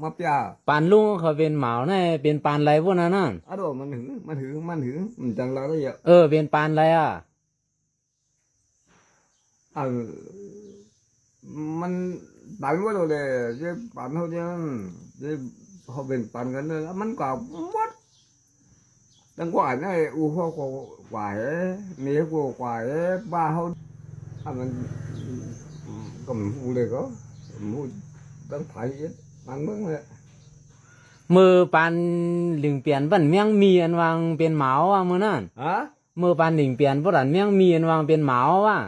มาเปีย ปานลุงเขาเป็นหมาวเนี่ยเป็นปานไรพวกนั้นน่ะ อะโดมันหือมันจังเราได้เยอะ เป็นปานไรอ่ะ เออมันตายหมดเลยเจ๊ปันเขาเนี่ยเจ๊เขาเป็นปันกันเลยมันก็หมดตั้งกว่าเนี่ยอูเขาก็กว่าเมียก็กว่าบ้าเขามันก็มันพูดเลยก็พูดตั้งไผ่มันมึงเลย มือปานหลิงเปลี่ยนบันเมียงมีอันวางเป็นหมาวอ่ะมือนั่น ฮะ มือปานหลิงเปลี่ยนพวกนั้นเมียงมีอันวางเป็นหมาวอ่ะ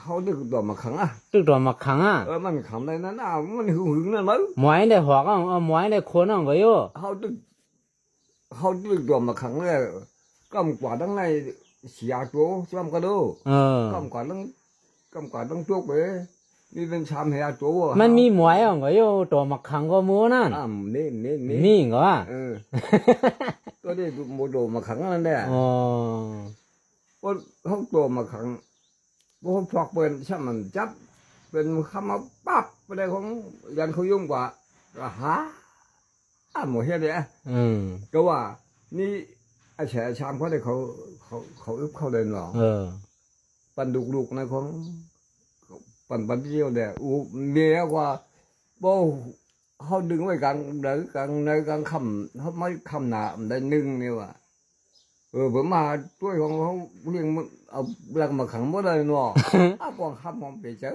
เขาดึกตัวมาขังอ่ะ ตึกตัวมาขังอ่ะ มันขังได้นั่นมันหึงนั่นมั้ง หมวยได้หอกอ่ะหมวยได้คนอ่ะก็อยู่ เขาดึกตัวมาขังเลยก็มกว่าตั้งในเสียตัวช่วงก็ดูก็มกว่าตั้งตัวไปนี่เป็นชามเหียตัว มันมีหมวยอ่ะก็อยู่ตัวมาขังก็มือนั่น นี่ นี่ก็ว่า ตัวนี้โมโดมาขังนั่นแหละ อ๋อ ว่าเขาตัวมาขังว่าเขาพอกเป็นช่างมันจับเป็นคำมาปั๊บอะไรของยันเขายุ่งกว่าฮะหมดเฮียเนี่ย ก็ว่านี่ไอ้แฉชามเขาได้เขาอึบเขาเดินหรอปันดุกๆนะของปันเดียวเนี่ยเมียกว่าบ่เขาดึงไว้กลางเดือกลางในกลางคำเขาไม่คำหนาได้หนึ่งเนี่ยว่ะผมมาตัวของเขาเลี้ยงเอาหลังมาขังหมดเลยเนาะปองคำมองไปเจอ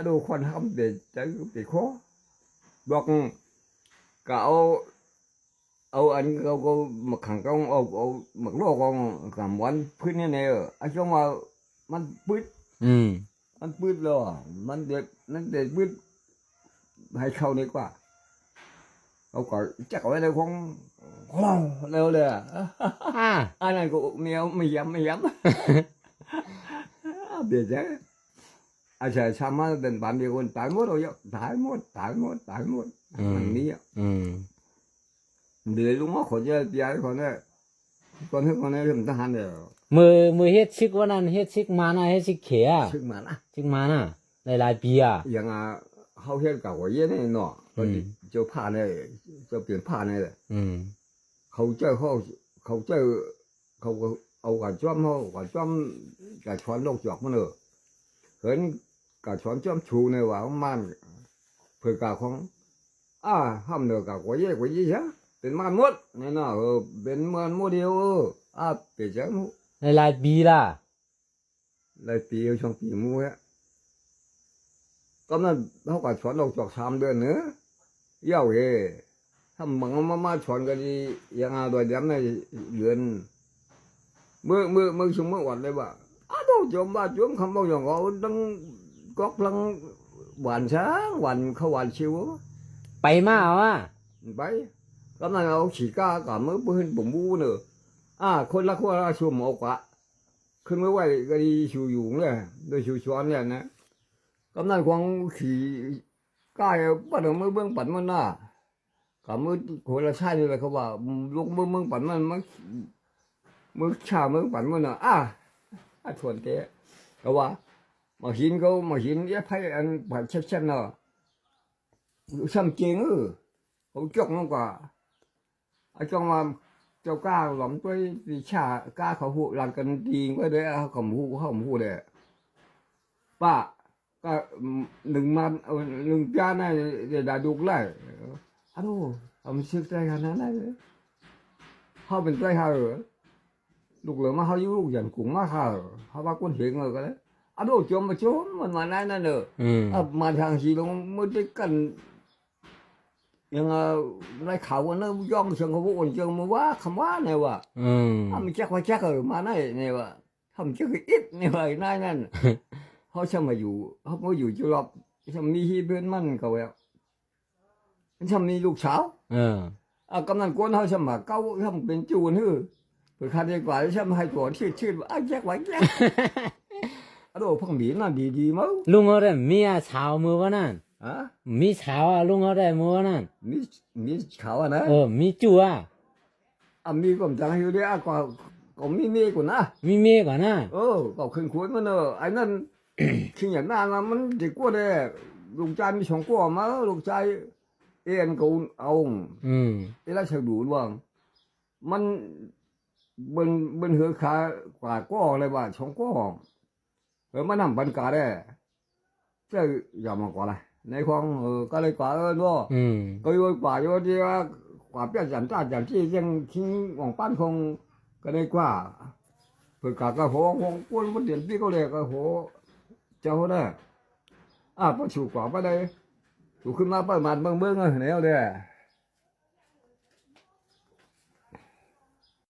ดูคนคำไปเจอไปขอบอกก็เอาอันเขาก็มาขังก็เอาหมักโลกของกำวันพื้นนี่เนี่ยไอ้ช่วงว่ามันปืดมันปืดเลยมันเด็ดนั่นเด็ดปืดให้เข้าดีกว่าเอาก่อนจักเอาไว้ในของเราเร็วเลยอันนั้นก็เมียไม่ย้ำเดี๋ยวจะอาจจะทำมาเป็นบ้านเดียวกันตายหมดเลยตายหมดมันนี้เดี๋ยวลุงว่าขอจะย้ายคนเนี่ยคนที่คนนี้ทำทหารเดียวมือเฮ็ดชิกว่านั้นเฮ็ดชิกมานะเฮ็ดชิกเขีย ชิกมานะหลายปีอ่ะอย่างเขาเฮ็ดกับว่าเย็นนี่เนาะก็จะผ่านเนี่ยจะเปลี่ยนผ่านเนี่ยเขาเจอเขาเอากระจ้อมเขากระจ้อมกระชอนโลกจอกมันเห็นกระชอนจ้อมชูเนี่ยว่ามันเพื่อกาของห้ามเนื้อกับว่าเย่ใช่เป็นมันมดเนี่ยเนาะเป็นมันมดเดียวเปลี่ยนจังหลายปีล่ะหลายปีช่วงปีมูฮะก็นั่นเขากระชอนโลกจอก3 เดือนเนื้อเย่ถ้ามึงมาชอนกันดียังโดยเดียมในเดือนเมื่อช่วงเมื่อวันเลยว่าต้องจมคำบอกอย่างเขาต้องก๊อกลังหวานช้างหวานเขาหวานชิวไปมาอ่ะไปก็นั่นเอาฉีก้ากับมือปืนปุ่มบูเนอะคนละชั่วโมงกว่าขึ้นไม่ไหวก็ดีชิวอยู่เลยโดยชิวชวนเนี่ยนะก็นั่นควงขี่ก้าปั้นมือเบื้องปั่นมันน่ะกับมือคนละชาติเลยเขาว่าลูกมือปั่นมันมือชามือปั่นมันน่ะชวนเตะก็ว่ามาหินเยอะไปอันผ่านเช็ดเนาะซ้ำจริงเขาจกมากกว่าไอ้จังว่าเจ้าก้าหลอมตัววิชาก้าเขาหูหลังกันดีไว้ด้วยเขาหูเด้ป้าก็1 จานน่ะเดี๋ยวดูเลยผมซึกใจขนาดนั้นเลยเขาเป็นใจเขาลูกเหลือมาเขาอยู่ลูกอย่างกุ้งมาเขาว่าคนเห็นเลยก็เลยจมมันมาได้นั่นเลยมาทางสีลงมือได้กันยังในข่าวว่าเนื้อย่องเชิงเขาบอกเชิงมาว่าคำว่าเนี่ยว่ามันจักว่าจักมาได้เนี่ยว่าทำจักอิดเนี่ยว่านั่นเขาชอบมาอยู่จุฬาชอบมีเพื่อนมันเขาแล้วชอบมีลูกสาวกำนันก้นเขาชอบมาเก้าชอบเป็นจูนเพื่อคันดีกว่าชอบให้ตัวชื่อว่าจักว่าจักพังบีน่ะดีมั้งลุงเขาได้มีชาวมือวะนั่นมีชาวลุงเขาได้มือวะนั่นมีชาวนะมีจูมีก็จังอยู่ดีก็มีกว่านะมีเมียก่อนนะก็ขึ้นคุยมันไอ้นั่นขี้อย่างนั้นมันดีกว่าเลย ลูกชายมีสองก้อมาลูกชายเอ็นกูเอา เอลาฉดูดว่างมันบนเหือขากว่าก้ออะไรว่าสองก้อมันนำบรรกาได้เจ้าอย่ามากว่าอะไรในของก็เลยกว่าด้วยก็อยู่กว่าอยู่ที่ว่ากว่าเปี้ยจันจ้าจันที่ยังทิ้งของปั้นคงก็ได้กว่าเพื่อกากระโหงกวนมันเดือดพี่ก็เลยกระโหเจ้าเนี่ยพอชูกว่าไปเลยชูขึ้นมาประมาณเบื้องเบื้องเนี่ย